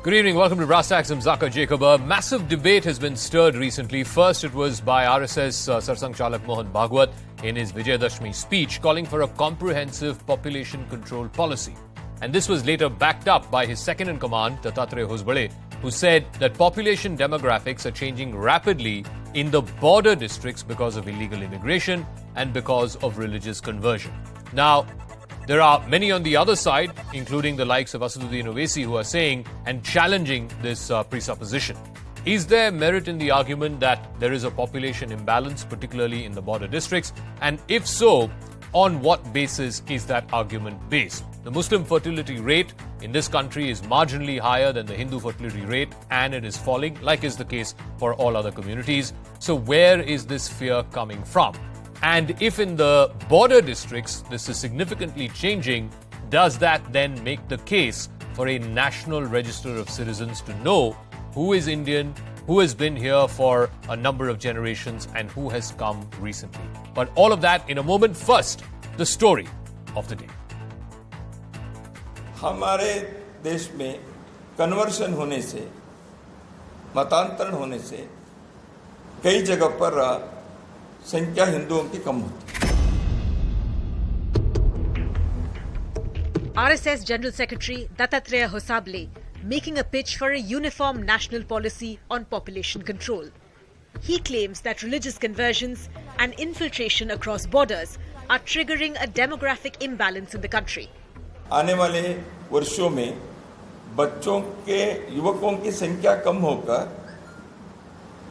Good evening. Welcome to Brass Tacks. I'm Zakka Jacob. A massive debate has been stirred recently. First, it was by RSS Sarsang Chalak Mohan Bhagwat in his Vijayadashmi speech calling for a comprehensive population control policy. And this was later backed up by his second-in-command, Dattatreya Hosabale, who said that population demographics are changing rapidly in the border districts because of illegal immigration and because of religious conversion. Now, there are many on the other side, including the likes of Asaduddin Owaisi, who are saying and challenging this presupposition. Is there merit in the argument that there is a population imbalance, particularly in the border districts? And if so, on what basis is that argument based? The Muslim fertility rate in this country is marginally higher than the Hindu fertility rate, and it is falling, like is the case for all other communities. So where is this fear coming from? And if in the border districts this is significantly changing, does that then make the case for a national register of citizens to know who is Indian, who has been here for a number of generations, and who has come recently? But all of that in a moment. First, the story of the day. हमारे देश में conversion होने से, मतांतरण होने से कई जगह पर संख्या हिंदुओं की कम होती है। RSS General Secretary Dattatreya Hosabale making a pitch for a uniform national policy on population control. He claims that religious conversions and infiltration across borders are triggering a demographic imbalance in the country. आने वाले वर्षों में बच्चों के युवकों की संख्या कम होकर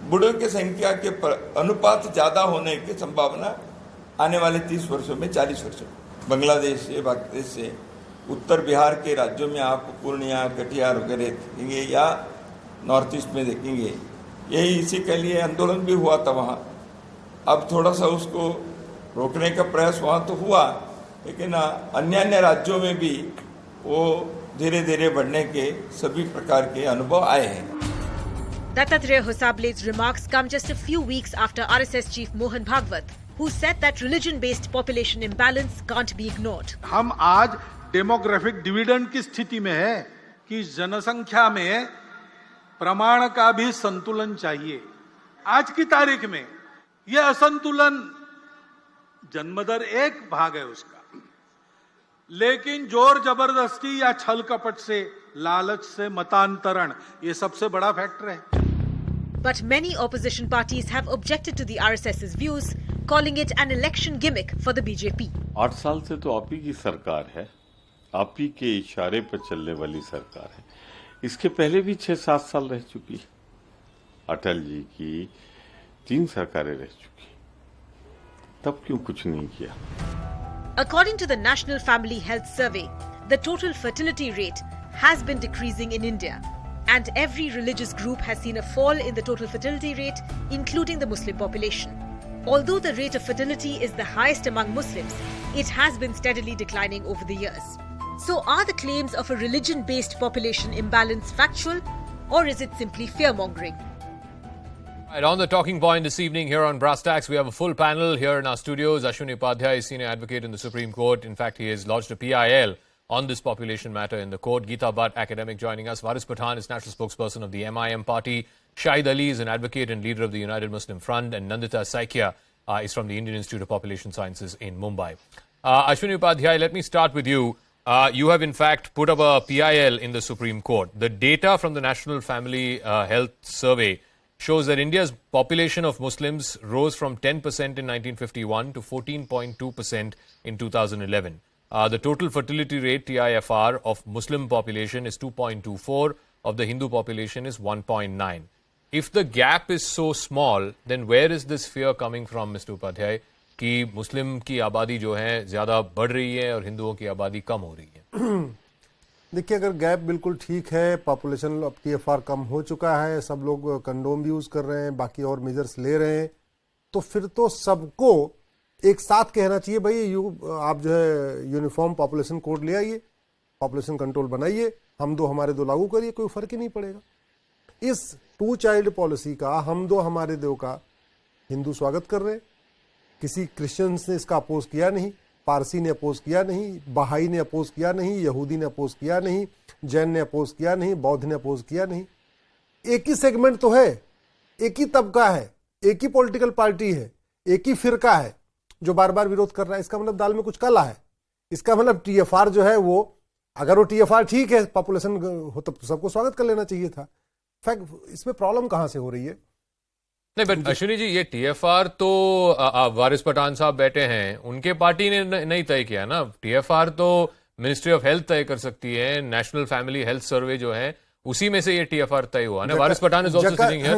बूढ़ों की संख्या के अनुपात ज्यादा होने की संभावना आने वाले 30 वर्षों में 40 वर्षों में। बांग्लादेश से, बांग्लादेश से उत्तर बिहार के राज्यों में आप पूर्णिया, कटिहार वगैरह देखेंगे या नॉर्थ ईस्ट में देखेंगे, यही इसी के लिए आंदोलन भी हुआ था वहाँ। अब थोड़ा सा उसको रोकने का प्रयास वहाँ तो हुआ, लेकिन अन्य राज्यों में भी वो धीरे धीरे बढ़ने के सभी प्रकार के अनुभव आए हैं। Dattatreya Hosabale's remarks come just a few weeks after RSS chief Mohan Bhagwat, who said that religion-based population imbalance can't be ignored. हम आज डेमोग्राफिक डिविडेंड की स्थिति में है कि जनसंख्या में प्रमाण का भी संतुलन चाहिए। आज की तारीख में यह असंतुलन जन्मदर एक भाग है उसका, लेकिन जोर जबरदस्ती या छल कपट से, लालच से मतांतरण, ये सबसे बड़ा फैक्टर है। But many opposition parties have objected to the RSS's views, calling it an election gimmick for the BJP. 8 साल से तो आप ही की सरकार है, आप ही के इशारे पर चलने वाली सरकार है। इसके पहले भी 6-7 साल रह चुकी, अटल जी की 3 सरकारें रह चुकी, तब क्यों कुछ नहीं किया? According to the National Family Health Survey, the total fertility rate has been decreasing in India, and every religious group has seen a fall in the total fertility rate, including the Muslim population. Although the rate of fertility is the highest among Muslims, it has been steadily declining over the years. So are the claims of a religion-based population imbalance factual, or is it simply fear-mongering? Right, on the talking point this evening here on Brass Tacks, we have a full panel here in our studios. Ashwini Upadhyay is senior advocate in the Supreme Court. In fact, he has lodged a PIL on this population matter in the court. Geeta Bhatt, academic, joining us. Waris Pathan is national spokesperson of the MIM party. Shahid Ali is an advocate and leader of the United Muslim Front. And Nandita Saikia is from the Indian Institute of Population Sciences in Mumbai. Ashwini Upadhyay, let me start with you. You have in fact put up a PIL in the Supreme Court. The data from the National Family Health Survey shows that India's population of Muslims rose from 10% in 1951 to 14.2% in 2011. The total fertility rate, TIFR, of Muslim population is 2.24, of the Hindu population is 1.9. If the gap is so small, then where is this fear coming from, Mr. Upadhyay, कि मुस्लिम की आबादी जो है ज़्यादा बढ़ रही है और हिंदुओं की आबादी कम हो रही है? देखिए, अगर गैप बिल्कुल ठीक है, पॉपुलेशन अब TFR कम हो चुका है, सब लोग कंडोम भी यूज़ कर रहे हैं, बाकी और मेजर्स ले रहे हैं, तो फिर तो सबको एक साथ कहना चाहिए, भाई आप जो है यूनिफॉर्म पॉपुलेशन कोड ले आइए, पॉपुलेशन कंट्रोल बनाइए, हम दो हमारे दो लागू करिए, कोई फर्क ही नहीं पड़ेगा। इस 2 चाइल्ड पॉलिसी का, हम दो हमारे दो का हिंदू स्वागत कर रहे हैं, किसी क्रिश्चियंस ने इसका अपोज किया नहीं, पारसी ने अपोज किया नहीं, बहाई ने अपोज किया नहीं, यहूदी ने अपोज किया नहीं, जैन ने अपोज किया नहीं, बौद्ध ने अपोज किया नहीं। एक ही सेगमेंट तो है, एक ही तबका है, एक ही पॉलिटिकल पार्टी है, एक ही फिरका है जो बार बार विरोध कर रहा है। इसका मतलब दाल में कुछ काला है। इसका मतलब टीएफआर जो है वो, अगर वो टीएफआर ठीक है, पॉपुलेशन हो तो सबको स्वागत कर लेना चाहिए था। फैक्ट इसमें प्रॉब्लम कहां से हो रही है? नहीं, बट अश्विनी जी, ये टीएफआर तो वारिस पठान साहब बैठे हैं, उनके पार्टी ने नहीं तय किया ना। टीएफआर तो मिनिस्ट्री ऑफ हेल्थ तय कर सकती है। नेशनल फैमिली हेल्थ सर्वे जो है उसी में से ये टीएफआर तय हुआ ना। Waris Pathan is also sitting here.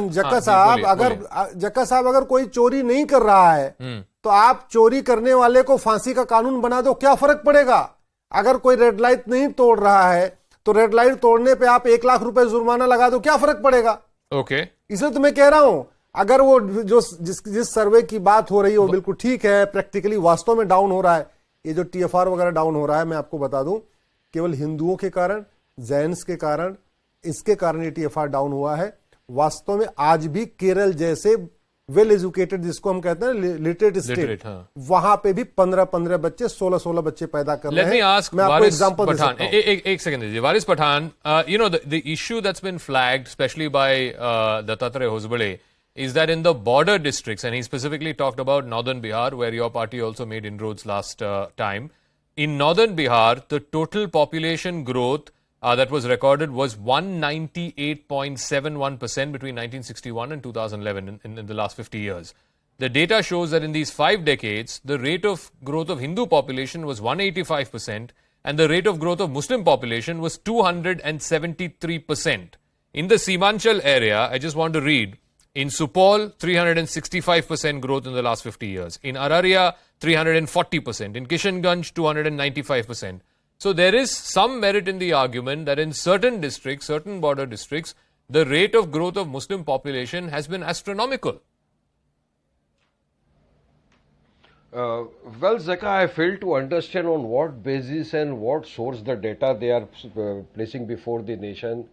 जक्का साहब अगर कोई चोरी नहीं कर रहा है तो आप चोरी करने वाले को फांसी का कानून बना दो, क्या फर्क पड़ेगा? अगर कोई रेड लाइट नहीं तोड़ रहा है तो रेड लाइट तोड़ने पे आप 1 लाख रुपए जुर्माना लगा दो, क्या फर्क पड़ेगा? ओके, इसलिए तो मैं कह रहा हूं, अगर वो जो जिस सर्वे की बात हो रही है वो बिल्कुल ठीक है, प्रैक्टिकली वास्तव में डाउन हो रहा है। ये जो टीएफआर वगैरह डाउन हो रहा है, मैं आपको बता दूं, केवल हिंदुओं के कारण, जैन्स के कारण, इसके कारण ये टीएफआर डाउन हुआ है। वास्तव में आज भी केरल जैसे वेल एजुकेटेड, जिसको हम कहते हैं लिटरेट स्टेट, वहां पे भी 15-15 बच्चे, 16-16 बच्चे पैदा कर रहे हैं। मैं आपको एग्जांपल दे सकता हूं। एक सेकंड दीजिए। वारिस Pathan, you know, the issue that's been flagged, especially by Dattatreya Hosabale, is that in the border districts, and he specifically talked about northern Bihar, where your party also made inroads last time. In northern Bihar, the total population growth that was recorded was 198.71% between 1961 and 2011 in the last 50 years. The data shows that in these 5 decades, the rate of growth of Hindu population was 185% and the rate of growth of Muslim population was 273%. In the Simanchal area, I just want to read, in Supol, 365% growth in the last 50 years. In Araria, 340%. In Kishanganj, 295%. So there is some merit in the argument that in certain districts, certain border districts, the rate of growth of Muslim population has been astronomical. Well, Zakka, I fail to understand on what basis and what source the data they are placing before the nation.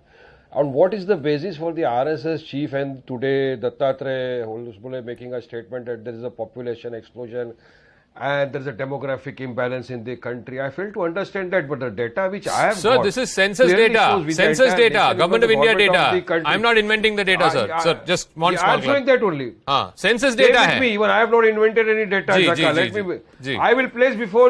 And what is the basis for the RSS chief and today Dattatreya Hosabale making a statement that there is a population explosion and there is a demographic imbalance in the country? I fail to understand that, but the data which I have Sir, got this is census data. Census data. Government of India data. I'm not inventing the data, sir. Sir, just one small I'm showing that only. Census data hai. Me, even I have not invented any data. I will place before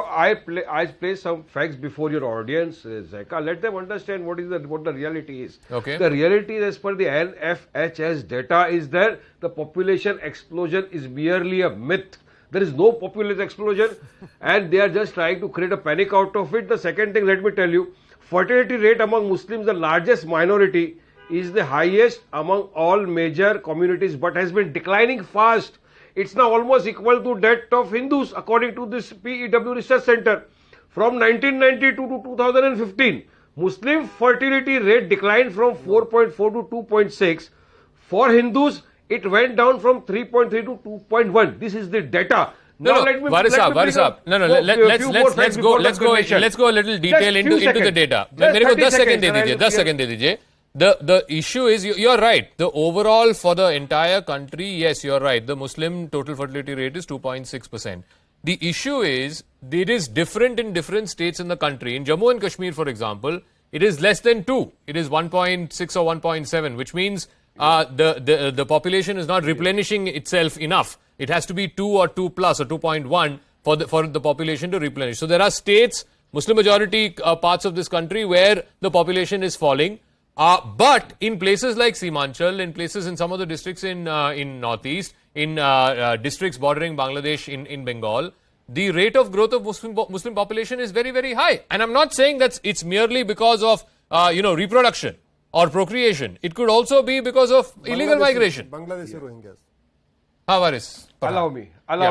I place some facts before your audience, Zakka. Let them understand what the reality is. Okay. The reality as per the NFHS data is that the population explosion is merely a myth. There is no population explosion and they are just trying to create a panic out of it. The second thing, let me tell you, fertility rate among Muslims, the largest minority, is the highest among all major communities but has been declining fast. It's now almost equal to that of Hindus according to this PEW Research Center. From 1992 to 2015, Muslim fertility rate declined from 4.4 to 2.6. For Hindus, it went down from 3.3 to 2.1. This is the data. Let's go a little detail into the data. The issue is, you're right. The overall for the entire country, yes, you're right. The Muslim total fertility rate is 2.6%. The issue is, it is different in different states in the country. In Jammu and Kashmir, for example, it is less than 2. It is 1.6 or 1.7, which means the population is not replenishing itself enough. It has to be 2 or 2 plus or 2.1 for the population to replenish. So there are states, Muslim majority parts of this country where the population is falling. But in places like Simanchal, in places in some of the districts in Northeast, in districts bordering Bangladesh in Bengal, the rate of growth of Muslim population is very, very high. And I'm not saying that it's merely because of reproduction or procreation. It could also be because of illegal migration. Bangladeshi Rohingyas. Varis. Allow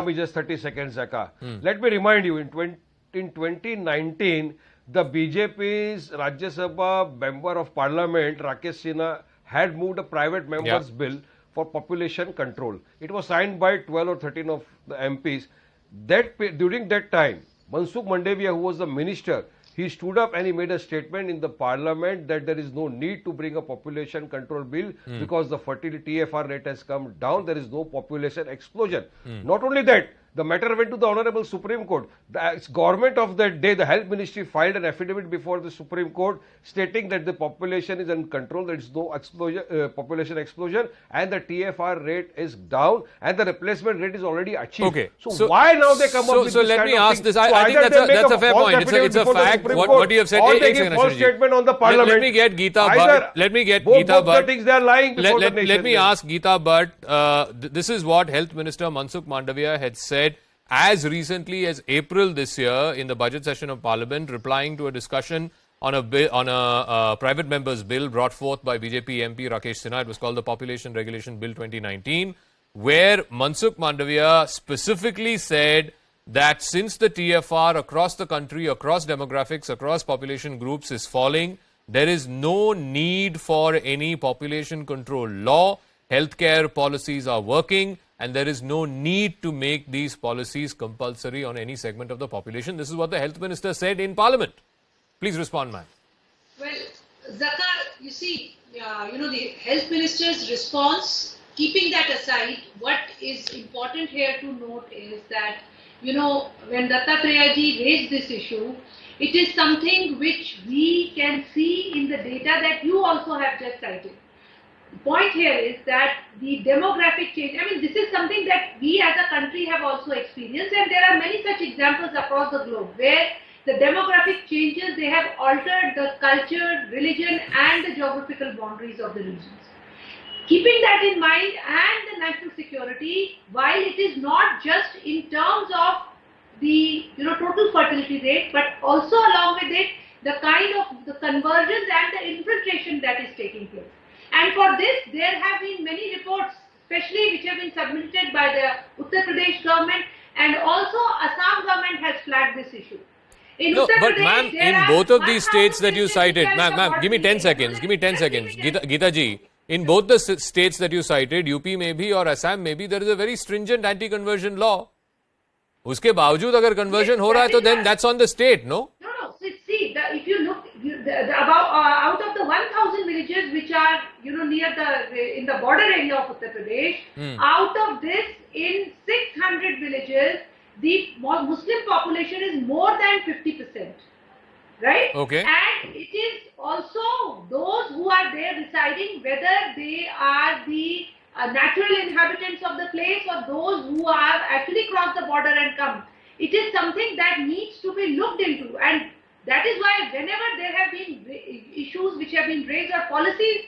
me just 30 seconds, Zakka. Let me remind you, in 2019, the BJP's Rajya Sabha Member of Parliament, Rakesh Sinha, had moved a private member's bill for population control. It was signed by 12 or 13 of the MPs. During that time, Mansukh Mandavia, who was the minister, he stood up and he made a statement in the parliament that there is no need to bring a population control bill because the fertility TFR rate has come down. There is no population explosion. Not only that, The matter went to the Honorable Supreme Court. The government of that day, the Health Ministry filed an affidavit before the Supreme Court stating that the population is in control, there is no population explosion, and the TFR rate is down, and the replacement rate is already achieved. Okay. So why now they come up with so this let kind me of ask thing? this. So I think either they that's make a fair false point. affidavit It's a before the fact. Supreme What Court, you have said. or they give false statement on the Parliament. Let me get Geeta Either- Bhatt. Let me get both Geeta the Bhatt. things they are lying before the nation. Let me ask Geeta Bhatt. This is what Health Minister Mansukh Mandavia had said as recently as April this year in the budget session of Parliament, replying to a discussion on a private member's bill brought forth by BJP MP Rakesh Sinha. It was called the Population Regulation Bill 2019, where Mansukh Mandavia specifically said that since the TFR across the country, across demographics, across population groups is falling, there is no need for any population control law. Healthcare policies are working, and there is no need to make these policies compulsory on any segment of the population. This is what the Health Minister said in Parliament. Please respond, ma'am. Well, Zakka, you see, the Health Minister's response, keeping that aside, what is important here to note is that, when Dattatreya ji raised this issue, it is something which we can see in the data that you also have just cited. The point here is that the demographic change, this is something that we as a country have also experienced, and there are many such examples across the globe where the demographic changes, they have altered the culture, religion and the geographical boundaries of the regions. Keeping that in mind and the national security, while it is not just in terms of the total fertility rate, but also along with it, the kind of the conversions and the infiltration that is taking place. And for this, there have been many reports, especially which have been submitted by the Uttar Pradesh government, and also Assam government has flagged this issue. No, but ma'am, in both of these states that you cited, ma'am, give me 10 seconds, Geeta ji, in both the states that you cited, UP maybe or Assam maybe, there is a very stringent anti-conversion law. Uske बावजूद अगर conversion हो रहा है तो then that's on the state, no? No. See, if you look, out of the 1,000 villages which are, near in the border area of Uttar Pradesh, out of this, in 600 villages, the Muslim population is more than 50%, right? Okay. And it is also those who are there residing, whether they are the natural inhabitants of the place or those who have actually crossed the border and come. It is something that needs to be looked into, and that is why whenever there have been issues which have been raised or policies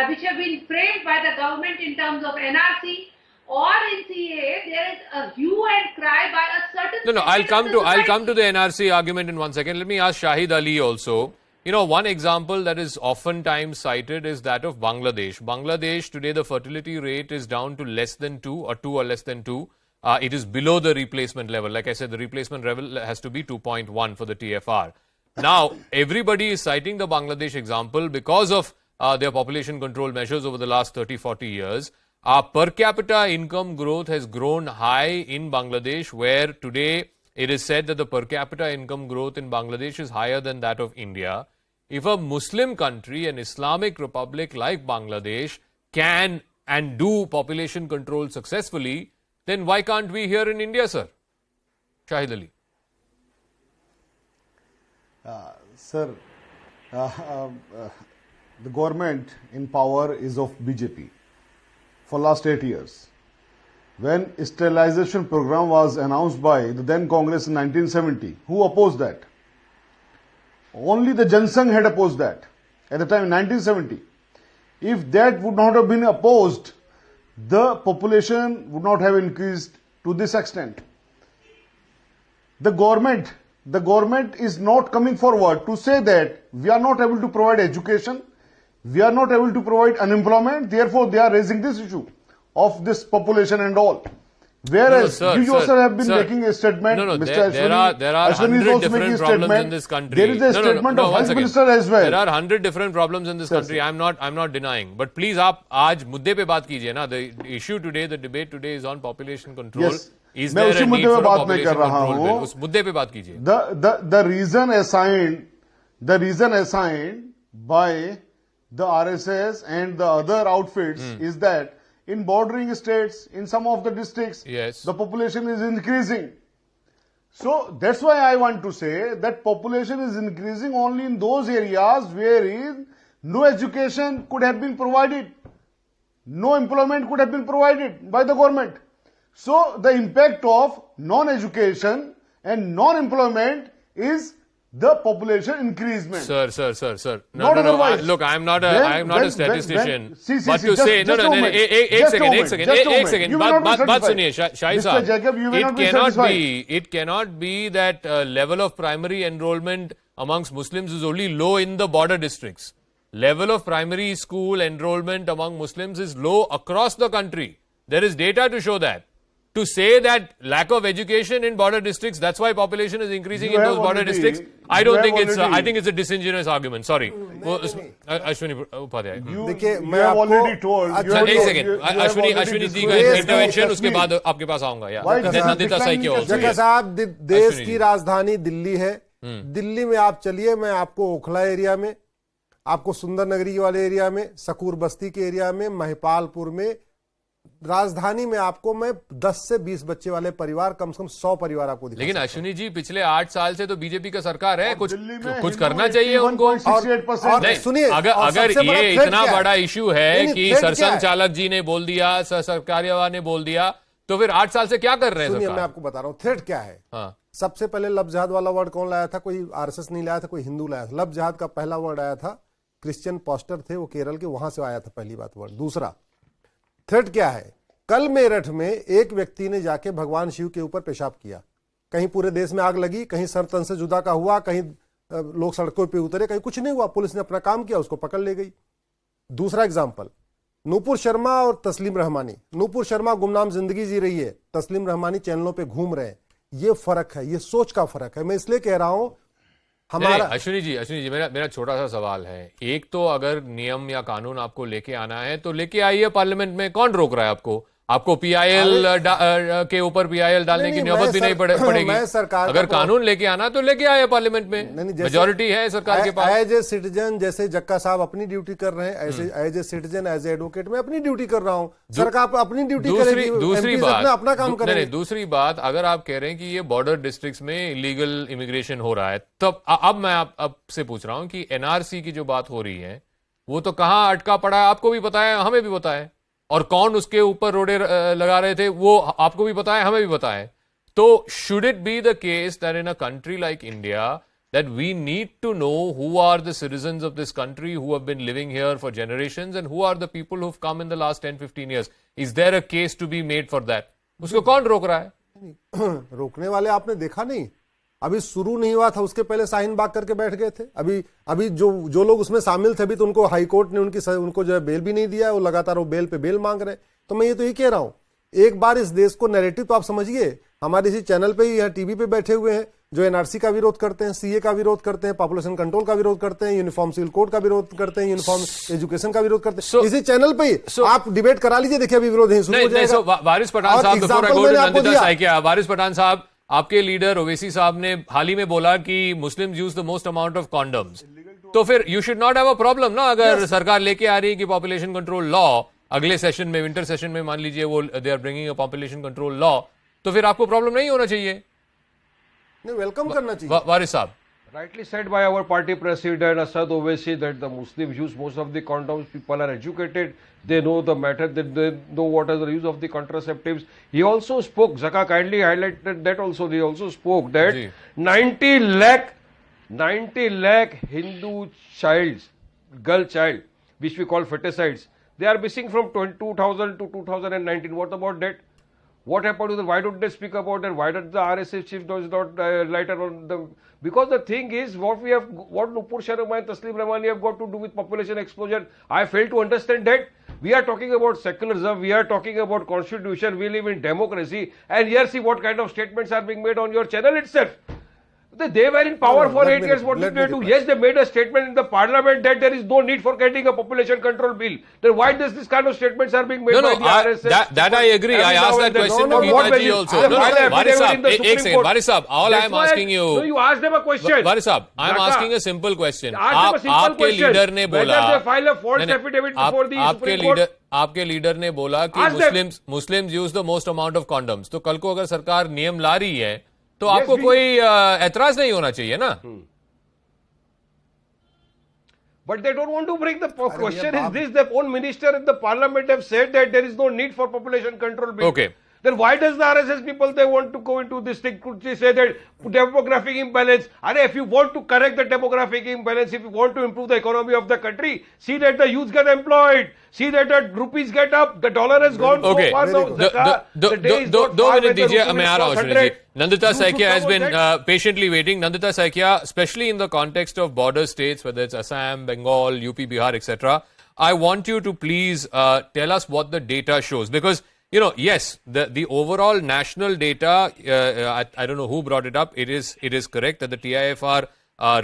which have been framed by the government in terms of NRC or in CAA, there is a hue and cry by a certain... No, I'll come to the NRC argument in 1 second. Let me ask Shahid Ali also. One example that is oftentimes cited is that of Bangladesh. Bangladesh, today the fertility rate is down to less than 2 or less than 2. It is below the replacement level. Like I said, the replacement level has to be 2.1 for the TFR. Now, everybody is citing the Bangladesh example because of their population control measures over the last 30-40 years. Our per capita income growth has grown high in Bangladesh, where today it is said that the per capita income growth in Bangladesh is higher than that of India. If a Muslim country, an Islamic republic like Bangladesh, can and do population control successfully, then why can't we here in India, sir? Shahid Ali. Sir, the government in power is of BJP for last 8 years. When sterilization program was announced by the then Congress in 1970, who opposed that? Only the Jan Sangh had opposed that at the time in 1970. If that would not have been opposed, the population would not have increased to this extent. The government is not coming forward to say that we are not able to provide education, we are not able to provide unemployment, therefore they are raising this issue of this population and all. Whereas you yourself have been making a statement, Mr. There are 100 different problems in this country. There is a statement of Health Minister as well. There are 100 different problems in this country. I'm not denying. But please, आप आज मुद्दे पे बात कीजिए ना. The issue today, the debate today is on population control. Yes. Is there a need for a population control bill? उस मुद्दे पे बात कीजिए. The reason assigned by the RSS and the other outfits is that in bordering states, in some of the districts, Yes. the population is increasing. So that's why I want to say that population is increasing only in those areas where no education could have been provided, no employment could have been provided by the government. So the impact of non-education and non-employment is the population increasement. Sir. Not otherwise. Look, I'm not a statistician. See, but to say, no, एक second. बात सुनिए, शाही साहब. Jacob, you will not be satisfied. It cannot be that level of primary enrollment amongst Muslims is only low in the border districts. Level of primary school enrollment among Muslims is low across the country. There is data to show that. To say that lack of education in border districts, that's why population is increasing in those border districts, I think it's a disingenuous argument. Sorry. Ashwini Upadhyay. देखिए, You मैं have आपको already told. एक second, Ashwini ji का intervention, उसके बाद आपके पास आऊंगा यार. जक्का साहब, देश की राजधानी दिल्ली है. दिल्ली में आप चलिए, मैं आपको ओखला एरिया में, आपको सुंदर नगरी वाले एरिया में, सकूर बस्ती के एरिया में, महिपालपुर में, राजधानी में आपको मैं 10 से 20 बच्चे वाले परिवार, कम से कम 100 परिवार आपको दिखा. लेकिन अश्विनी जी, पिछले 8 साल से तो बीजेपी का सरकार है, कुछ करना चाहिए उनको. और सुनिए, अगर ये इतना बड़ा इशू है कि सरसंघ चालक जी ने बोल दिया, सरकारिया ने बोल दिया, तो फिर 8 साल से क्या कर रहे हैं? सुनिए, मैं आपको बता रहा हूँ थ्रेट क्या है. सबसे पहले लब जिहाद वाला वर्ड कौन लाया था? कोई आरएसएस नहीं लाया था, कोई हिंदू लाया था. लब जिहाद का पहला वर्ड आया था, क्रिश्चियन पास्टर थे वो केरल के, वहां से आया था पहली बात वर्ड. दूसरा थ्रेट क्या है? कल मेरठ में एक व्यक्ति ने जाके भगवान शिव के ऊपर पेशाब किया. कहीं पूरे देश में आग लगी, कहीं सर तन से जुदा का हुआ, कहीं लोग सड़कों पे उतरे, कहीं कुछ नहीं हुआ. पुलिस ने अपना काम किया, उसको पकड़ ले गई. दूसरा एग्जाम्पल, नूपुर शर्मा और तस्लीम रहमानी. नूपुर शर्मा गुमनाम जिंदगी जी रही है, तस्लीम रहमानी चैनलों पे घूम रहे हैं. ये फर्क है, ये सोच का फर्क है. मैं इसलिए कह रहा हूं हमारा. अश्विनी जी, मेरा छोटा सा सवाल है. एक तो अगर नियम या कानून आपको लेके आना है तो लेके आइए पार्लियामेंट में. कौन रोक रहा है आपको? आपको पीआईएल के ऊपर पीआईएल डालने की नौबत भी नहीं पड़ेगी. अगर कानून लेके आना तो लेके आए पार्लियामेंट में, मेजोरिटी है सरकार के पास. एज ए सिटीजन, जैसे जक्का साहब अपनी ड्यूटी कर रहे हैं, ऐसे as a citizen, as a advocate मैं अपनी ड्यूटी कर रहा हूं. सरकार अपनी ड्यूटी करेगी, दूसरी बात अपना काम करेंगे. दूसरी बात, अगर आप कह रहे हैं कि ये बॉर्डर डिस्ट्रिक्ट्स में इलीगल इमिग्रेशन हो रहा है, तब अब मैं आपसे पूछ रहा हूं कि एनआरसी की जो बात हो रही है वो तो कहां अटका पड़ा है, आपको भी पता है, हमें भी पता है. और कौन उसके ऊपर रोड़े लगा रहे थे वो आपको भी पता है, हमें भी पता है. तो should it be the case that in a country like India that we need to know who are the citizens of this country who have been living here for generations and who are the people who've come in the last 10-15 years? Is there a case to be made for that? उसको कौन रोक रहा है? रोकने वाले आपने देखा नहीं. अभी शुरू नहीं हुआ था, उसके पहले शाहीन बाग करके बैठ गए थे. अभी जो लोग उसमें शामिल थे, अभी तो उनको हाई कोर्ट ने उनको जो है बेल भी नहीं दिया है. वो लगातार वो बेल पे बेल मांग रहे. तो मैं ये तो ही कह रहा हूं, एक बार इस देश को नैरेटिव तो आप समझिए. हमारे इसी चैनल पे, यहाँ टीवी पे बैठे हुए हैं जो एनआरसी का विरोध करते हैं, सीए का विरोध करते हैं, पॉपुलेशन कंट्रोल का विरोध करते हैं, यूनिफॉर्म सिविल कोड का विरोध करते हैं, यूनिफॉर्म एजुकेशन का विरोध करते हैं. इसी चैनल पे आप डिबेट करा लीजिए, देखिए अभी विरोध शुरू हो जाएगा. वारिस पठान साहब, वारिस पठान साहब, आपके लीडर ओवैसी साहब ने हाल ही में बोला कि Muslims use the most amount of condoms. तो फिर you should not have a problem ना, अगर सरकार लेके आ रही है कि पॉपुलेशन कंट्रोल लॉ अगले सेशन में, विंटर सेशन में मान लीजिए वो they are bringing a population control law, तो फिर आपको प्रॉब्लम नहीं होना चाहिए. वेलकम करना चाहिए. वारिस साहब, rightly said by our party president Asad Owaisi that the Muslims use most of the condoms. People are educated, they know the matter, they know what is the use of the contraceptives. He also spoke, Zakka kindly highlighted that also, he also spoke that 90 lakh Hindu girl child, which we call feticides, they are missing from 2000 to 2019. What about that? What happened to them? Why don't they speak about that? Why did the RSS chief does not lighter on them? Because the thing is, what Nupur Sharma and Taslim Rahmani have got to do with population explosion, I fail to understand that. We are talking about secularism, we are talking about constitution, we live in democracy, and here see what kind of statements are being made on your channel itself. They were in power for let 8 me- years. What let did they me do? reply. Yes, they made a statement in the parliament that there is no need for getting a population control bill. Then why does this kind of statements are being made by the RSS? that I agree. I Every asked now that and then. question No, to no, what Geeta ji basis? also. They No, filed an Varis affidavit Saab, in the ek Supreme second, Court. Varis Saab, all I That's am why- asking you. No, you asked them a question. Varis Saab, I am Zakka, asking a simple question. ask them a simple आपके question. Leader ने बोला, Whether they file a false नहीं, नहीं, affidavit before the Supreme Court? आपके leader ने बोला कि Ask them. Muslims use the most amount of condoms. तो कल को अगर सरकार नियम ला रही है तो Yes, आपको we- कोई ऐतराज नहीं होना चाहिए ना. But they don't want to bring the question. Is Baab- this the own minister in the parliament have said that there is no need for population control bill? Okay. Then why does the RSS people, they want to go into this thing, could they say that demographic imbalance? And if you want to correct the demographic imbalance, if you want to improve the economy of the country, see that the youth get employed, see that the rupees get up, the dollar has gone Okay. so far now. Zakka, the day is not दो far minute when the दीजिए, rupee मैं will आ रहा हूँ cross Srinidhi ji. 100. Nandita You should Saikia has come been on that. patiently waiting. Nandita Saikia, especially in the context of border states, whether it's Assam, Bengal, UP, Bihar, etc., I want you to please tell us what the data shows. Because, you know, yes, the overall national data, I don't know who brought it up, it is correct that the TIFR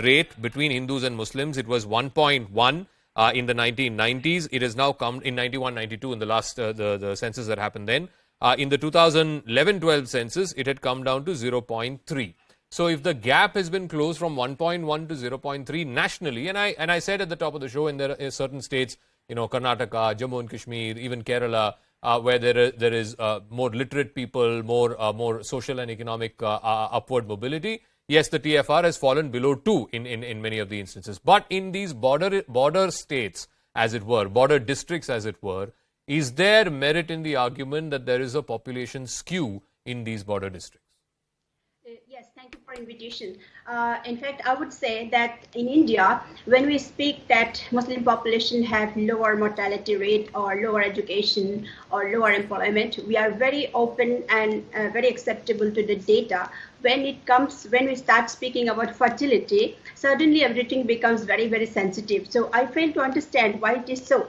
rate between Hindus and Muslims, it was 1.1 in the 1990s. It has now come in 91-92 in the last the census that happened then. In the 2011-12 census, it had come down to 0.3. So if the gap has been closed from 1.1 to 0.3 nationally, and I said at the top of the show, and there are certain states, you know, Karnataka, Jammu and Kashmir, even Kerala, where there is more literate people, more social and economic upward mobility. Yes, the TFR has fallen below 2 in many of the instances. But in these border states, as it were, border districts, as it were, is there merit in the argument that there is a population skew in these border districts? Yes, thank you for invitation. In fact, I would say that in India, when we speak that Muslim population have lower mortality rate or lower education or lower employment, we are very open and very acceptable to the data. When we start speaking about fertility, suddenly everything becomes very, very sensitive. So I fail to understand why it is so.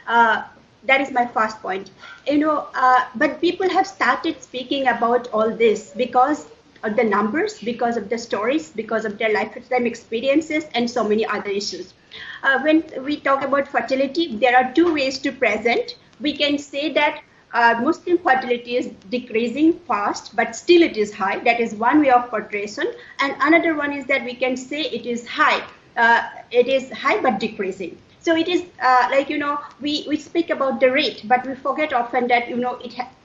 That is my first point. But people have started speaking about all this because of the numbers, because of the stories, because of their lifetime experiences, and so many other issues. When we talk about fertility, there are two ways to present. We can say that Muslim fertility is decreasing fast, but still it is high. That is one way of portrayal. And another one is that we can say it is high. It is high but decreasing. So it is we speak about the rate, but we forget often that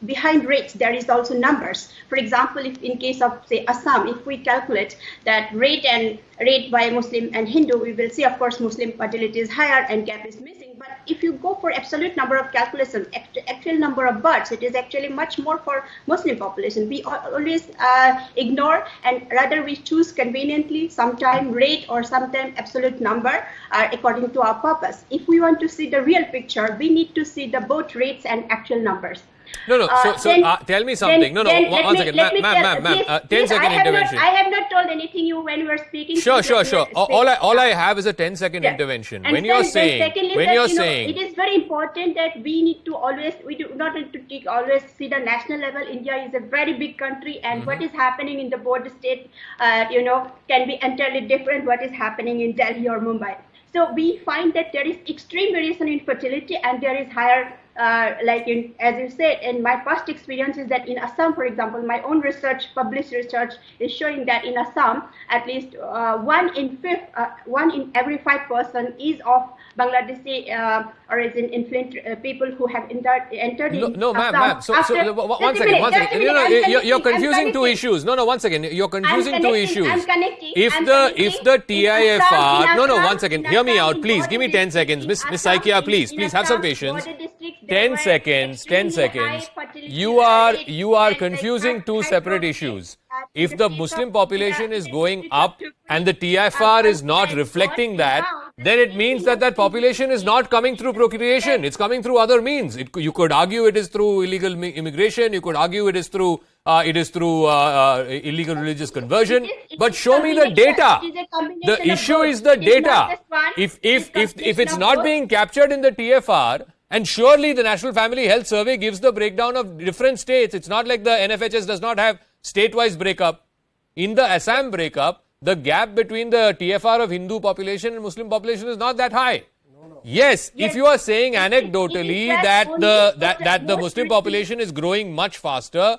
behind rates there is also numbers. For example, if in case of say Assam, if we calculate that rate by Muslim and Hindu, we will see of course Muslim fertility is higher and gap is missing. But if you go for absolute number of calculation, actual number of births, it is actually much more for Muslim population. We always ignore and rather we choose conveniently sometime rate or sometime absolute number according to our purpose. If we want to see the real picture, we need to see the both rates and actual numbers. No. Tell me something. One second, ma'am. 10-second intervention. I have not told anything you when you were speaking. Sure. All I have is a 10-second intervention. And when you're saying, it is very important that we need to always, we do not need to always see the national level. India is a very big country, and what is happening in the border state, can be entirely different what is happening in Delhi or Mumbai. So we find that there is extreme variation in fertility, and there is higher. As you said, in my past experience is that in Assam, for example, my own published research is showing that in Assam, at least one in every 5 person is of Bangladeshi origin influent people who have entered in No, Assam. ma'am. So one second. You're confusing two issues. No, one second. You're confusing two issues. I'm connecting. If the TIFR, one second. Hear me out, please. Give me 10 seconds, Miss Saikia. Please have some patience. 10 seconds. You are confusing two separate issues. If the Muslim population is going up and the TIFR is not reflecting that, then it means that population is not coming through procreation. It's coming through other means. You could argue it is through illegal immigration. You could argue it is through illegal religious conversion. But show me the data. The issue is the data. If it's not being captured in the TFR, and surely the National Family Health Survey gives the breakdown of different states. It's not like the NFHS does not have state-wise breakup. In the Assam breakup, the gap between the TFR of Hindu population and Muslim population is not that high. Yes, if you are saying anecdotally that the Muslim population is growing much faster,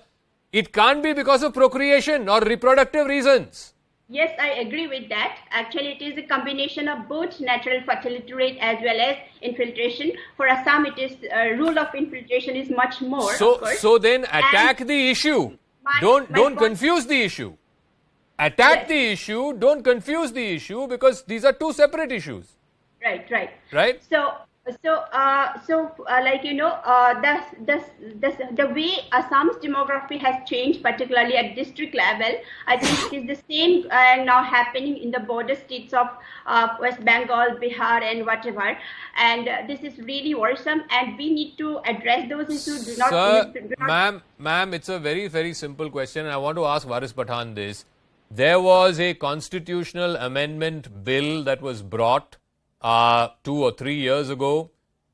it can't be because of procreation or reproductive reasons. Yes, I agree with that. Actually, it is a combination of both natural fertility rate as well as infiltration. For Assam, it is rule of infiltration is much more. So then attack the issue. Don't confuse the issue. Attack the issue. Don't confuse the issue, because these are two separate issues. Right. So, like, you know, the way Assam's demography has changed, particularly at district level, I think it is the same now happening in the border states of West Bengal, Bihar, and whatever. And this is really worrisome, and we need to address those issues. Ma'am, it's a very, very simple question. I want to ask Waris Pathan this. There was a constitutional amendment bill that was brought 2 or 3 years ago.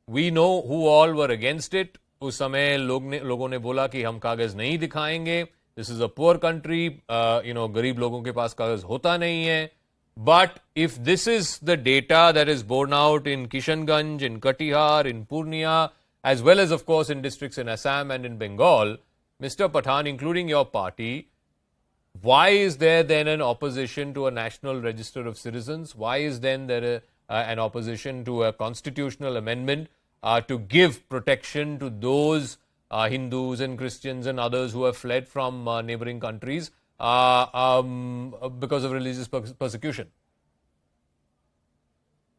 We know who all were against it. उस समय लोगों ने बोला कि हम कागज नहीं दिखाएंगे. This is a poor country. गरीब लोगों के पास कागज होता नहीं है. But if this is the data that is borne out in Kishanganj, in Katihar, in Purnia, as well as, of course, in districts in Assam and in Bengal, Mr. Pathan, including your party, why is there then an opposition to a national register of citizens? Why is then there an opposition to a constitutional amendment to give protection to those Hindus and Christians and others who have fled from neighboring countries because of religious persecution?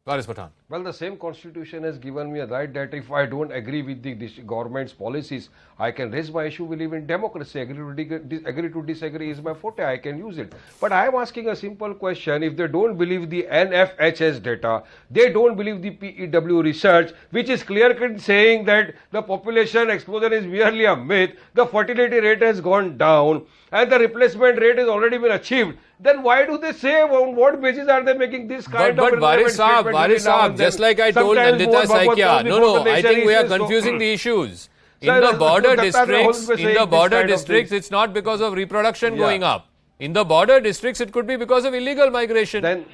Waris Pathan. Well, the same constitution has given me a right that if I don't agree with the government's policies, I can raise my issue. We live in democracy. Agree to disagree is my forte. I can use it. But I am asking a simple question. If they don't believe the NFHS data, they don't believe the PEW research, which is clear-cut saying that the population explosion is merely a myth, the fertility rate has gone down, and the replacement rate has already been achieved, then why do they say, on what basis are they making this kind of Waris Saab, just like I told Nandita Saikia, no, I think we are confusing the issues. In the border districts, it's not because of reproduction going up. In the border districts, it could be because of illegal migration. Then,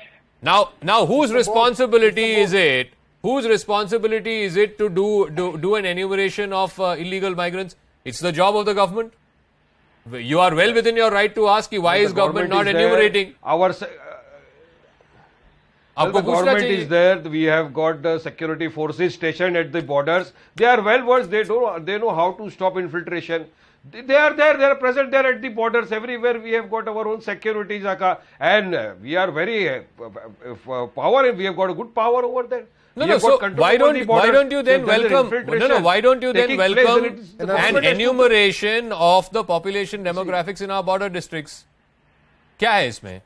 now, whose responsibility is it? Whose responsibility is it to do an enumeration of illegal migrants? It's the job of the government. You are well within your right to ask why is government not enumerating? The government is there. We have got the security forces stationed at the borders. They are well versed. They know how to stop infiltration. They are there. They are present there at the borders. Everywhere we have got our own security, Zakka, and we are very power. We have got a good power over there. So why don't you then welcome an enumeration of the population demographics in our border districts? क्या है इसमें?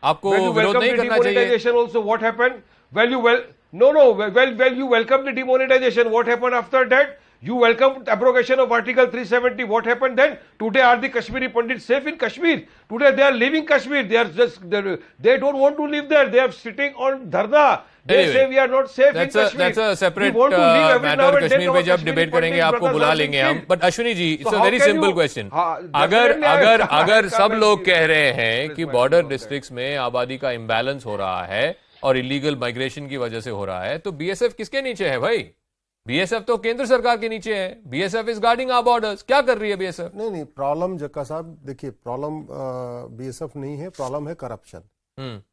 आपको विरोध नहीं करना चाहिए? Demonetization also, what happened? Well, you welcome the demonetization. What happened after that? You welcome abrogation of Article 370. What happened then? Today are the Kashmiri Pandits safe in Kashmir? Today they are leaving Kashmir. They don't want to live there. They are sitting on dharna. They say we are not safe in Kashmir. That's a separate matter. Kashmir पे जब debate करेंगे आपको बुला लेंगे हम. But Ashwini ji, it's a very simple question. अगर सब लोग कह रहे हैं कि border districts में आबादी का imbalance हो रहा है और illegal migration की वजह से हो रहा है, तो BSF किसके नीचे है भाई? BSF तो केंद्र सरकार के नीचे है. BSF is guarding our borders. क्या कर रही है BSF? नहीं, प्रॉब्लम जक्का साहब देखिए, प्रॉब्लम BSF नहीं है, प्रॉब्लम है करप्शन.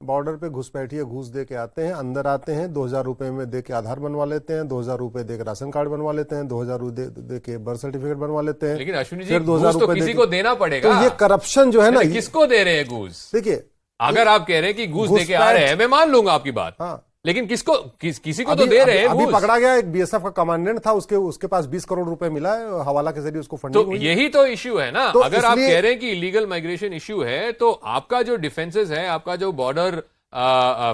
बॉर्डर पे घुसपैठिए घूस दे के आते हैं, अंदर आते हैं, 2000 रुपए में दे के आधार बनवा लेते हैं, 2000 रुपए दे के राशन कार्ड बनवा लेते हैं, 2000 दे के बर्थ सर्टिफिकेट बनवा लेते हैं. लेकिन अश्विनी जी, घूस तो किसी को देना पड़ेगा. तो ये करप्शन जो है ना, किसको दे रहे हैं घूस? देखिए, अगर आप कह रहे हैं कि घूस दे के आ रहे हैं, मैं मान लूंगा आपकी बात. हाँ. लेकिन किसी को तो दे रहे हैं. अभी पकड़ा गया एक बीएसएफ का कमांडेंट था, उसके पास 20 करोड़ रुपए मिला है, हवाला के जरिए उसको फंडिंग हुई. तो यही तो इश्यू है ना. अगर आप कह रहे हैं कि इलीगल माइग्रेशन इश्यू है, तो आपका जो डिफेंसेस है, आपका जो बॉर्डर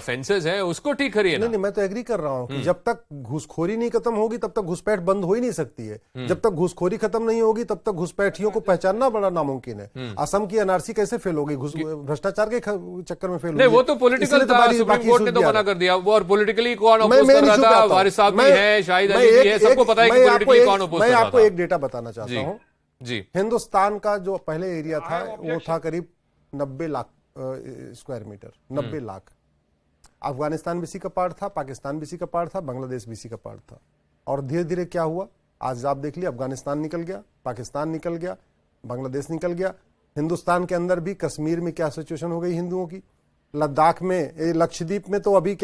फेंसेस है, उसको ठीक करिए ना. नहीं, मैं तो एग्री कर रहा हूं कि जब तक घुसखोरी नहीं खत्म होगी तब तक घुसपैठ बंद हो ही नहीं सकती है. जब तक घुसखोरी खत्म नहीं होगी तब तक घुसपैठियों को पहचानना बड़ा नामुमकिन है. असम की एनआरसी कैसे फेल होगी? भ्रष्टाचार के चक्कर में फेल होगी. वो तो पॉलिटिकल था, सुप्रीम कोर्ट ने तो मना कर दिया. वो और पॉलिटिकली कौन अपोज कर रहा था? वारिस साहब भी है, शाहिद अली भी है, सबको पता है कि पॉलिटिकली कौन अपोज कर रहा था. मैं आपको एक डेटा बताना चाहता हूं जी. हिंदुस्तान का जो पहले एरिया था वो था करीब 90 लाख स्क्वायर मीटर, 90 लाख। अफगानिस्तान भी इसी का पार्ट था, पाकिस्तान भी इसी का पार्ट था, बांग्लादेश भी इसी का पार्ट था। और धीरे धीरे क्या हुआ, आज आप देख लिया, अफगानिस्तान निकल गया, पाकिस्तान निकल गया, बांग्लादेश निकल गया। हिंदुस्तान के अंदर भी कश्मीर में क्या सिचुएशन हो गई हिंदुओं की, लद्दाख में, लक्षद्वीप में तो अभी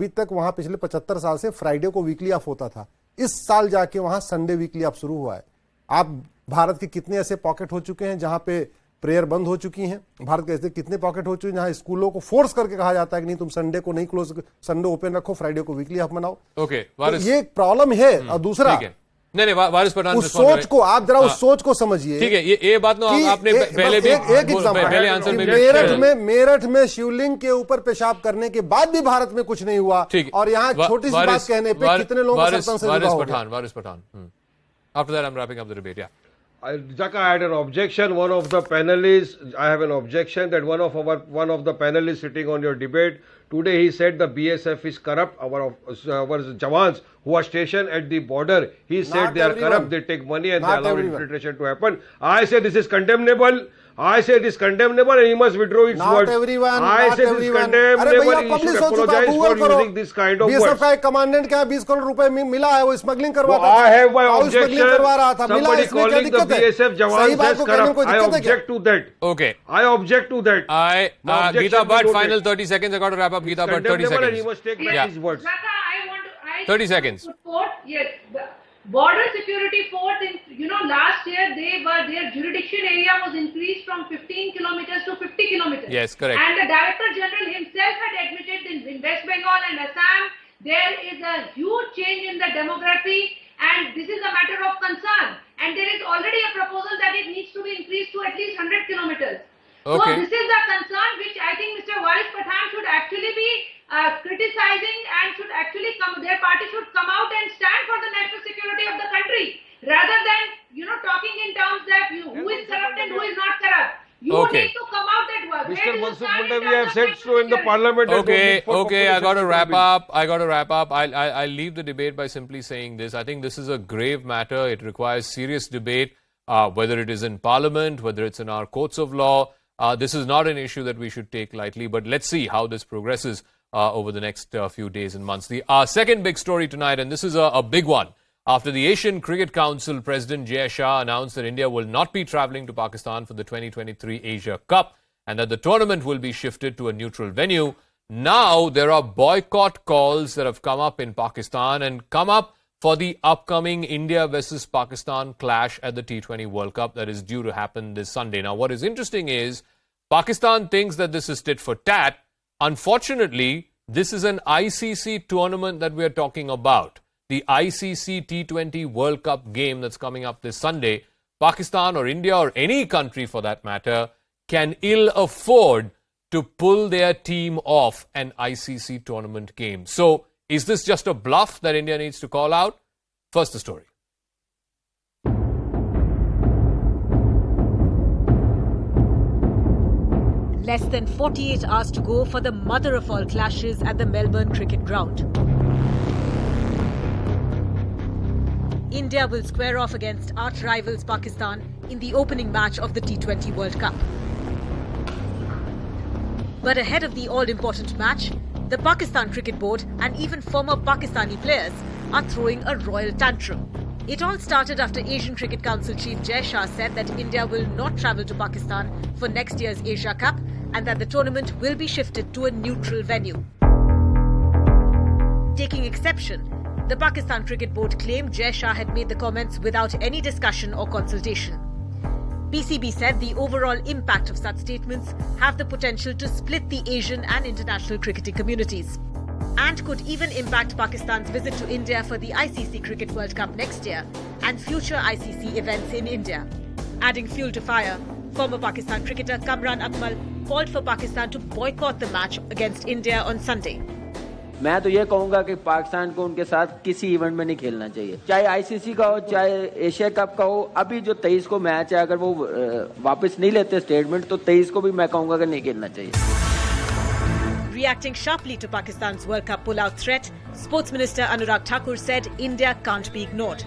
तक वहां पिछले 75 साल से फ्राइडे को वीकली ऑफ होता था। इस साल जाके वहां संडे वीकली ऑफ शुरू हुआ है। आप भारत के कितने ऐसे पॉकेट हो चुके हैं जहां पे प्रेयर बंद हो चुकी हैं, भारत के ऐसे कितने पॉकेट हो चुके हैं जहां स्कूलों को फोर्स करके कहा जाता है कि नहीं तुम संडे को नहीं क्लोज, संडे ओपन रखो, फ्राइडे को वीकली ऑफ मनाओ। ओके, तो ये एक प्रॉब्लम है। और दूसरा, नहीं वारिस पठान, उस सोच को आप जरा उस सोच को समझिए। ठीक है, ये बात ना आपने पहले भी पहले आंसर में मेरठ में शिवलिंग के ऊपर पेशाब करने के बाद भी भारत में कुछ नहीं हुआ, और यहाँ छोटी सी बात कहने पे कितने लोगों को सरपंच से जुड़ा हो गया। वारिस Pathan, after that I'm wrapping up the debate. Yeah. Zakka, I had an objection. One of the panelists, I have an objection that one of the panelists sitting on your debate today, he said the BSF is corrupt. Our Jawans who are stationed at the border, he said they are corrupt. They take money and they allow infiltration to happen. I say this is condemnable. I say this is condemnable and he must withdraw his words. I say this is condemnable. He should apologize for using this kind of words. BSF का एक commandant क्या 20 करोड़ रुपए मिला है, वो smuggling करवा रहा था। I have my objection. Somebody calling the BSF Jawans as corrupt. I object to that. Okay. I object to that. Geeta Bhatt, final 30 seconds. I got to wrap up. Geeta Bhatt, 30 seconds. And he must take back his words. 30 seconds. Yes. Border security force in, last year their jurisdiction area was increased from 15 kilometers to 50 kilometers. Yes, correct. And the Director General himself had admitted in West Bengal and Assam there is a huge change in the demography and this is a matter of concern. And there is already a proposal that it needs to be increased to at least 100 kilometers. Okay. So this is a concern which I think Mr. Waris Pathan should actually be criticizing and should actually their party should come out and stand for the national security of the country rather than talking in terms that who is corrupt and who is not corrupt. You need to come out at work. Mr. Mansukh Munda, we have said so in the parliament. Okay, I got to wrap up. I'll leave the debate by simply saying this. I think this is a grave matter. It requires serious debate, whether it is in parliament, whether it's in our courts of law. This is not an issue that we should take lightly, but let's see how this progresses over the next few days and months. The second big story tonight, and this is a big one. After the Asian Cricket Council, President Jai Shah announced that India will not be travelling to Pakistan for the 2023 Asia Cup and that the tournament will be shifted to a neutral venue. Now there are boycott calls that have come up in Pakistan and come up for the upcoming India versus Pakistan clash at the T20 World Cup that is due to happen this Sunday. Now, what is interesting is Pakistan thinks that this is tit for tat. Unfortunately, this is an ICC tournament that we are talking about. The ICC T20 World Cup game that's coming up this Sunday. Pakistan or India or any country for that matter can ill afford to pull their team off an ICC tournament game. So, is this just a bluff that India needs to call out? First, the story. Less than 48 hours to go for the mother of all clashes at the Melbourne Cricket Ground. India will square off against arch rivals Pakistan in the opening match of the T20 World Cup. But ahead of the all-important match, the Pakistan Cricket Board and even former Pakistani players are throwing a royal tantrum. It all started after Asian Cricket Council Chief Jai Shah said that India will not travel to Pakistan for next year's Asia Cup and that the tournament will be shifted to a neutral venue. Taking exception, the Pakistan Cricket Board claimed Jai Shah had made the comments without any discussion or consultation. PCB said the overall impact of such statements have the potential to split the Asian and international cricketing communities and could even impact Pakistan's visit to India for the ICC Cricket World Cup next year and future ICC events in India. Adding fuel to fire, former Pakistan cricketer Kamran Akmal called for Pakistan to boycott the match against India on Sunday. मैं तो ये कहूंगा कि पाकिस्तान को उनके साथ किसी event में नहीं खेलना चाहिए, चाहे आईसीसी का हो चाहे एशिया कप का हो। अभी जो 23 को मैच है, अगर वो वापस नहीं लेते स्टेटमेंट, तो 23 को भी मैं कहूंगा कि नहीं खेलना चाहिए। Reacting sharply to Pakistan's World Cup pull-out threat, Sports Minister Anurag Thakur said India can't be ignored.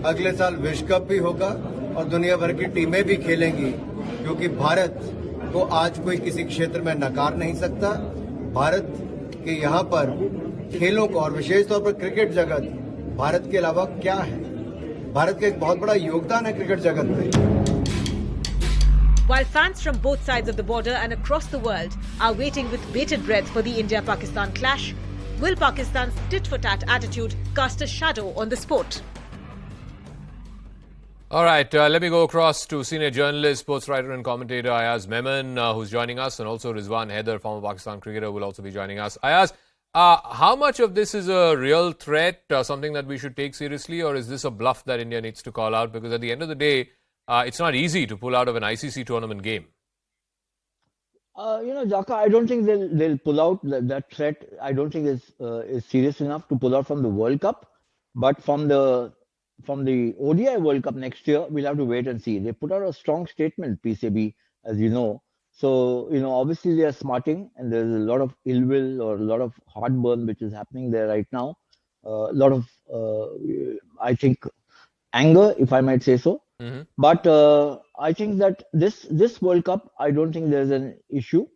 अगले साल विश्व कप भी होगा और दुनिया भर की टीमें भी खेलेंगी, क्योंकि भारत को आज कोई किसी क्षेत्र में नकार नहीं सकता। भारत के यहाँ पर खेलों को और विशेष तौर पर क्रिकेट जगत भारत के अलावा क्या है? भारत का एक बहुत बड़ा योगदान है क्रिकेट जगत में। While fans from both sides of the border and across the world are waiting with bated breath for the India-Pakistan clash, will Pakistan's tit-for-tat attitude cast a shadow on the sport? All right, let me go across to senior journalist, sports writer and commentator Ayaz Memon, who's joining us, and also Rizwan Haider, former Pakistan cricketer, will also be joining us. Ayaz, how much of this is a real threat, something that we should take seriously, or is this a bluff that India needs to call out? Because at the end of the day, it's not easy to pull out of an ICC tournament game. Zakka, I don't think they'll pull out that threat. I don't think is serious enough to pull out from the World Cup. But from the ODI World Cup next year, we'll have to wait and see. They put out a strong statement, PCB, as you know. So, obviously they are smarting, and there's a lot of ill will or a lot of heartburn which is happening there right now. A lot of, I think, anger, if I might say so. Mm-hmm. But I think that this World Cup, I don't think there's an issue.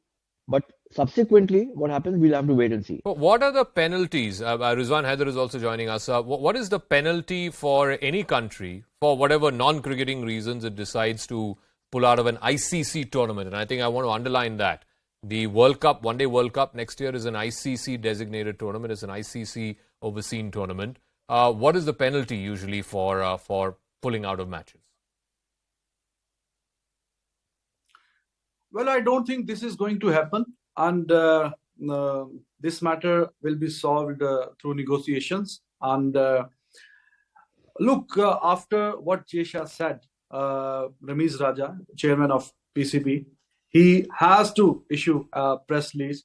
But subsequently, what happens, we'll have to wait and see. What are the penalties? Rizwan Haider is also joining us. What is the penalty for any country, for whatever non-cricketing reasons it decides to pull out of an ICC tournament? And I think I want to underline that. The World Cup, One Day World Cup next year is an ICC designated tournament. It's an ICC overseen tournament. What is the penalty usually for pulling out of matches? Well, I don't think this is going to happen. And this matter will be solved through negotiations. And look, after what Jesha said, Ramiz Raja, chairman of PCB, he has to issue a press release.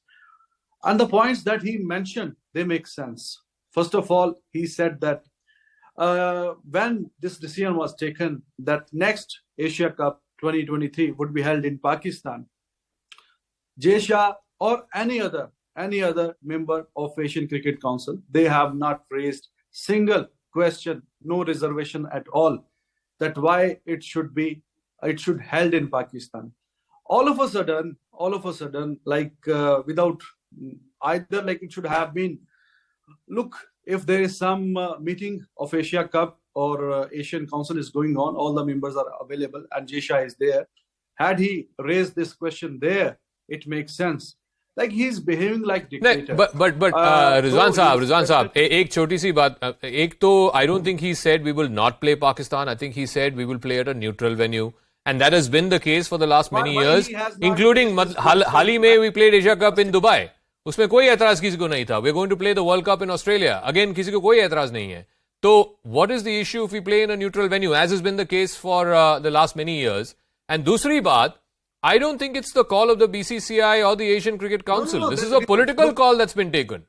And the points that he mentioned, they make sense. First of all, he said that when this decision was taken, that next Asia Cup 2023 would be held in Pakistan, Jesha or any other member of Asian Cricket Council, they have not raised single question, no reservation at all, that why it should held in Pakistan. All of a sudden, without either, like it should have been, look, if there is some meeting of Asia Cup or Asian Council is going on, all the members are available and Jesha is there. Had he raised this question there, it makes sense. Like he's behaving like dictator. But Rizwan Saab, एक छोटी सी बात, एक तो I don't think he said we will not play Pakistan. I think he said we will play at a neutral venue. And that has been the case for the last many years, including हाल ही में we played Asia Cup in Dubai. उसमें कोई ऐतराज किसी को नहीं था. We're going to play the World Cup in Australia. Again, किसी को कोई ऐतराज नहीं है. So, what is the issue if we play in a neutral venue, as has been the case for the last many years? And दूसरी बात, I don't think it's the call of the BCCI or the Asian Cricket Council. No, this is a political call that's been taken.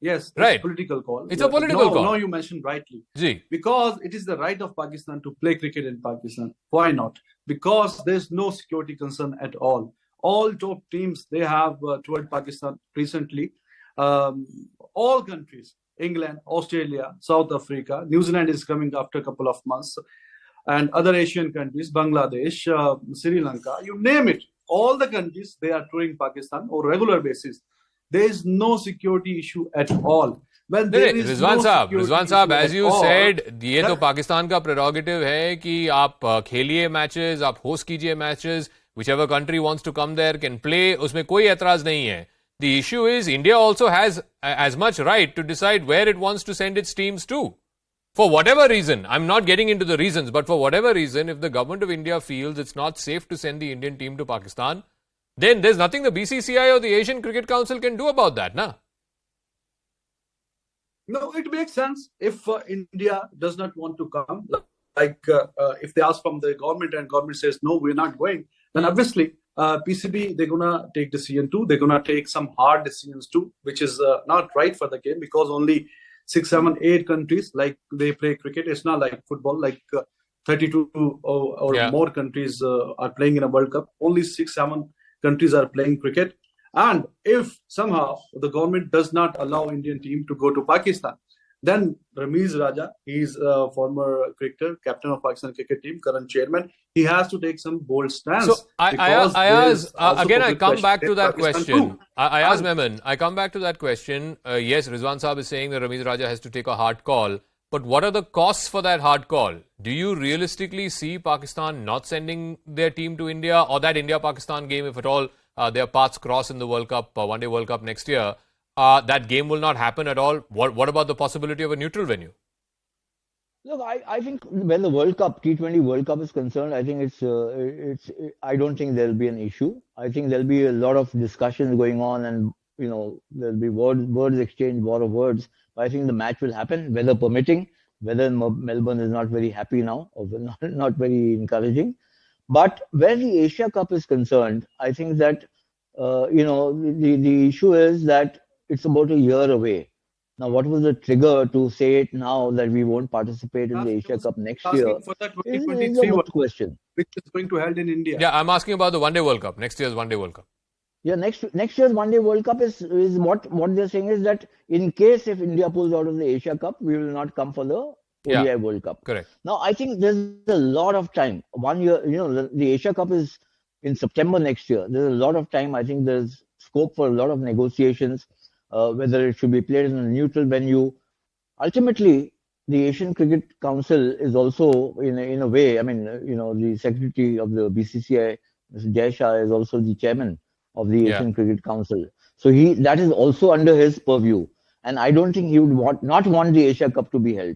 Yes, right. It's a political call. It's a political call. No, you mentioned rightly. Ji. Because it is the right of Pakistan to play cricket in Pakistan. Why not? Because there's no security concern at all. All top teams, they have toured Pakistan recently. All countries, England, Australia, South Africa, New Zealand is coming after a couple of months. And other Asian countries, Bangladesh, Sri Lanka, you name it. All the countries, they are touring Pakistan on regular basis. There is no security issue at all. When there is Rizwan Saab, as you said, ये तो that, Pakistan का prerogative है कि आप खेलिए matches, आप host कीजिए matches, whichever country wants to come there can play, उसमें कोई ऐतराज नहीं है. The issue is India also has as much right to decide where it wants to send its teams to. For whatever reason, I'm not getting into the reasons, but for whatever reason, if the government of India feels it's not safe to send the Indian team to Pakistan, then there's nothing the BCCI or the Asian Cricket Council can do about that, na? No, it makes sense if India does not want to come. Like if they ask from the government and government says, no, we're not going, then obviously PCB, they're going to take decision too. They're going to take some hard decisions too, which is not right for the game because only 6, 7, 8 countries, like they play cricket. It's not like football, like 32 or more countries are playing in a World Cup. Only 6, 7 countries are playing cricket. And if somehow the government does not allow Indian team to go to Pakistan, Then Ramiz Raja, he's a former cricketer, captain of Pakistan cricket team, current chairman. He has to take some bold stance. So I come back to that question. I ask Memon, I come back to that question. Yes, Rizwan Saab is saying that Ramiz Raja has to take a hard call. But what are the costs for that hard call? Do you realistically see Pakistan not sending their team to India, or that India-Pakistan game, if at all their paths cross in the World Cup, One Day World Cup next year, that game will not happen at all? What about the possibility of a neutral venue? Look, I think when the World Cup, T20 World Cup is concerned, I think I don't think there'll be an issue. I think there'll be a lot of discussions going on, and there'll be words exchange, war of words. But I think the match will happen, weather permitting. Weather in Melbourne is not very happy now, or not very encouraging. But where the Asia Cup is concerned, I think that the issue is that it's about a year away. Now, what was the trigger to say it now that we won't participate in the Asia Cup next year? For the is 2023 a good question. Which is going to be held in India. Yeah, I'm asking about the One Day World Cup, next year's One Day World Cup. Yeah, next year's One Day World Cup is what they're saying is that in case if India pulls out of the Asia Cup, we will not come for the ODI World Cup. Correct. Now, I think there's a lot of time. 1 year, the Asia Cup is in September next year. There's a lot of time. I think there's scope for a lot of negotiations, whether it should be played in a neutral venue. Ultimately, the Asian Cricket Council is also, in a way, the secretary of the BCCI, Mr. Jai Shah, is also the chairman of the Asian Cricket Council. So that is also under his purview. And I don't think he would not want the Asia Cup to be held.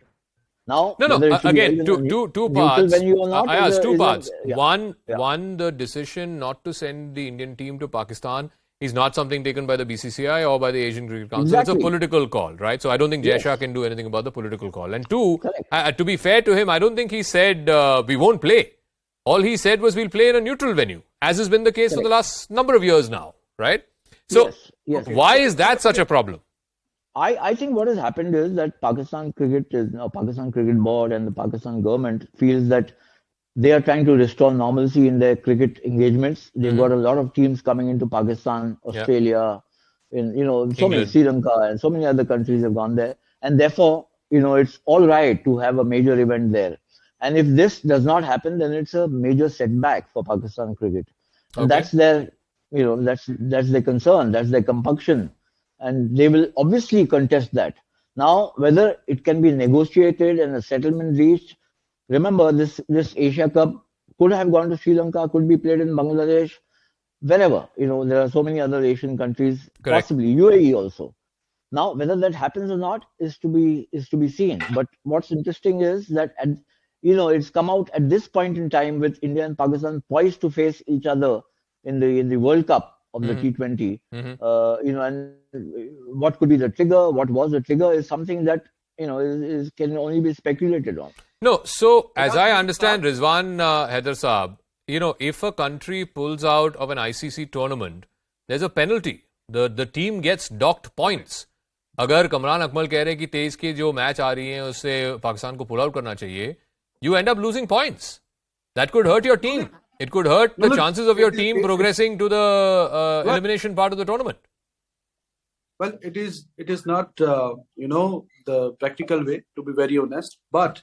Now, again, two parts. I asked two parts. Yeah. One, the decision not to send the Indian team to Pakistan is not something taken by the BCCI or by the Asian Cricket Council. Exactly. It's a political call, right? So I don't think Jai Shah can do anything about the political call. And two, to be fair to him, I don't think he said we won't play. All he said was we'll play in a neutral venue, as has been the case for the last number of years now, right? So why is that such a problem? I think what has happened is that Pakistan Cricket Board and the Pakistan government feels that they are trying to restore normalcy in their cricket engagements. They've got a lot of teams coming into Pakistan, Australia, so many, Sri Lanka, and so many other countries have gone there. And therefore, it's all right to have a major event there. And if this does not happen, then it's a major setback for Pakistan cricket. And that's their, that's their concern, that's their compunction. And they will obviously contest that. Now, whether it can be negotiated and a settlement reached, remember this Asia Cup could have gone to Sri Lanka, could be played in Bangladesh, wherever. There are so many other Asian countries, possibly UAE also. Now, whether that happens or not is to be seen. But what's interesting is that it's come out at this point in time with India and Pakistan poised to face each other in the World Cup of the T20. And what could be the trigger, what was the trigger is something that, can only be speculated on. No, so as I understand, Rizwan Haider Saab, if a country pulls out of an ICC tournament, there's a penalty. The team gets docked points. अगर कमरान अकमल कह रहे हैं कि 23 की जो match आ रही है उससे पाकिस्तान को पुल आउट करना चाहिए, you end up losing points. That could hurt your team. It could hurt the chances of your team progressing to the elimination part of the tournament. Well, it is not, the practical way, to be very honest. But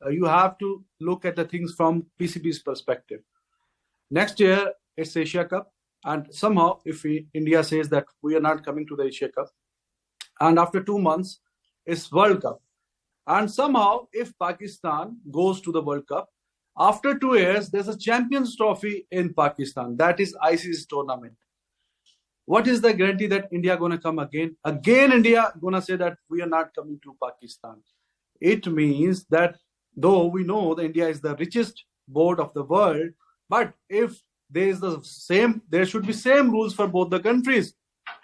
you have to look at the things from PCB's perspective. Next year, it's Asia Cup. And somehow, if India says that we are not coming to the Asia Cup, and after 2 months, it's World Cup. And somehow, if Pakistan goes to the World Cup, after 2 years, there's a Champions Trophy in Pakistan. That is ICC tournament. What is the guarantee that India going to come again? Again, India going to say that we are not coming to Pakistan. It means that though we know that India is the richest board of the world, but if there should be same rules for both the countries.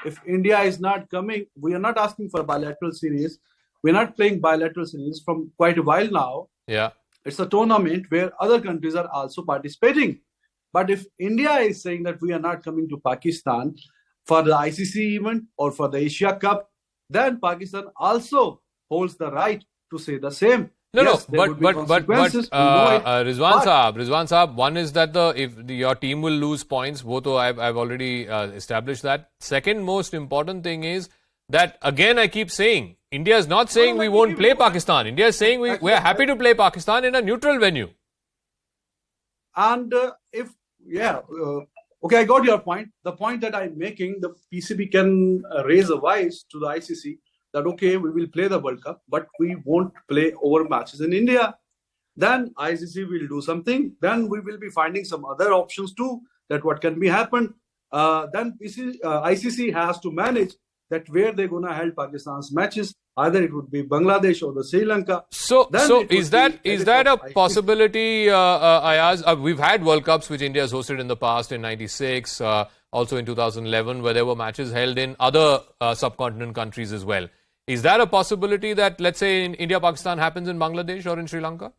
If India is not coming, we are not asking for a bilateral series. We're not playing bilateral series from quite a while now. Yeah. It's a tournament where other countries are also participating. But if India is saying that we are not coming to Pakistan for the ICC event or for the Asia Cup, then Pakistan also holds the right to say the same. But Rizwan Saab, one is that if your team will lose points, both I've already established that. Second most important thing is that, again, I keep saying, India is not saying we won't play Pakistan. India is saying we are happy to play Pakistan in a neutral venue. And okay, I got your point. The point that I'm making, the PCB can raise a voice to the ICC that, okay, we will play the World Cup, but we won't play over matches in India. Then ICC will do something. Then we will be finding some other options too, that what can be happened. Then ICC has to manage that where they're going to hold Pakistan's matches. Either it would be Bangladesh or the Sri Lanka. So is that a possibility, Ayaz? We've had World Cups which India has hosted in the past in '96, also in 2011, where there were matches held in other subcontinent countries as well. Is that a possibility that, let's say, in India-Pakistan happens in Bangladesh or in Sri Lanka?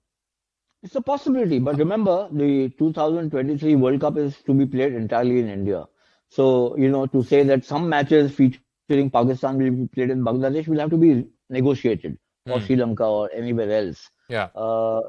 It's a possibility, but remember, the 2023 World Cup is to be played entirely in India. So, to say that some matches featuring Pakistan will be played in Bangladesh will have to be negotiated, or Sri Lanka or anywhere else. Yeah.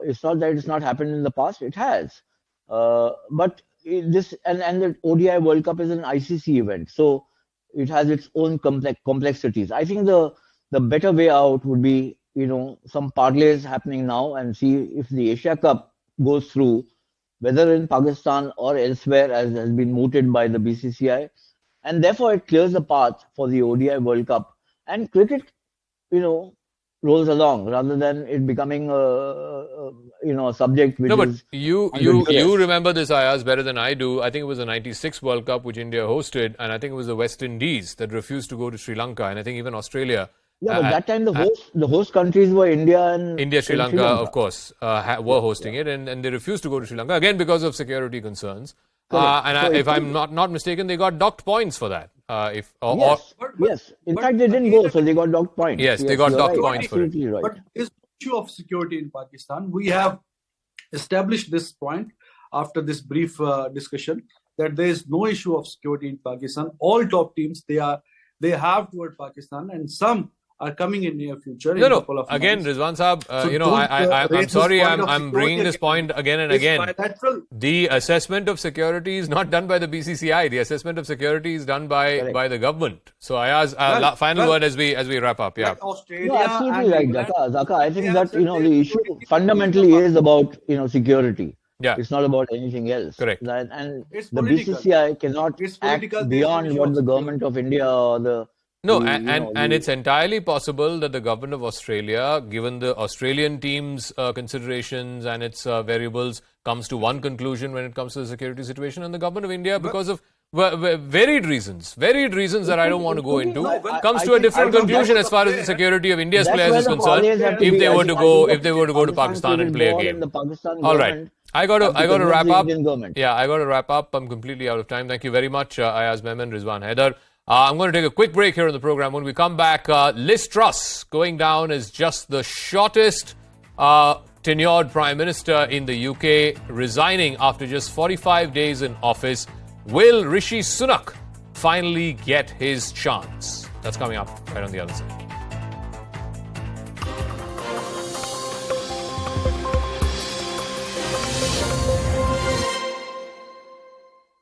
It's not that it's not happened in the past, it has. But this, and the ODI World Cup is an ICC event, so it has its own complexities. I think the better way out would be, some parlays happening now and see if the Asia Cup goes through, whether in Pakistan or elsewhere, as has been mooted by the BCCI. And therefore, it clears the path for the ODI World Cup. And cricket, rolls along rather than it becoming a subject which is... you remember this, Ayaz, better than I do. I think it was the '96 World Cup which India hosted, and I think it was the West Indies that refused to go to Sri Lanka, and I think even Australia. Yeah, but that time the host countries were India and Sri Lanka, of course, were hosting it, and they refused to go to Sri Lanka, again because of security concerns. If I'm not mistaken, they got docked points for that. Yes. In fact, they didn't go, so they got docked points. Yes, they got docked points for it. Right. But this issue of security in Pakistan, we have established this point after this brief discussion, that there is no issue of security in Pakistan. All top teams, they have toward Pakistan, and some are coming in near future. No. Again, Rizwan Saab, I'm sorry, I'm bringing this point again and again. The assessment of security is not done by the BCCI. The assessment of security is done by the government. So, Ayaz, final word as we wrap up. Yeah. No, absolutely right, Zakka. I think that the issue fundamentally is about security. Yeah. It's not about anything else. Correct. And the BCCI cannot act beyond what the government of India or the... And it's entirely possible that the government of Australia, given the Australian team's considerations and its variables, comes to one conclusion when it comes to the security situation, and the government of India, because of varied reasons that I don't want to go into, comes to a different conclusion as far as the security of India's players is concerned. If they were to go to Pakistan and play a game. All right. I got to wrap up. Yeah, I got to wrap up. I'm completely out of time. Thank you very much, Ayaz Memon, Rizwan Haider. I'm going to take a quick break here on the program. When we come back, Liz Truss going down as just the shortest tenured Prime Minister in the UK, resigning after just 45 days in office. Will Rishi Sunak finally get his chance? That's coming up right on the other side.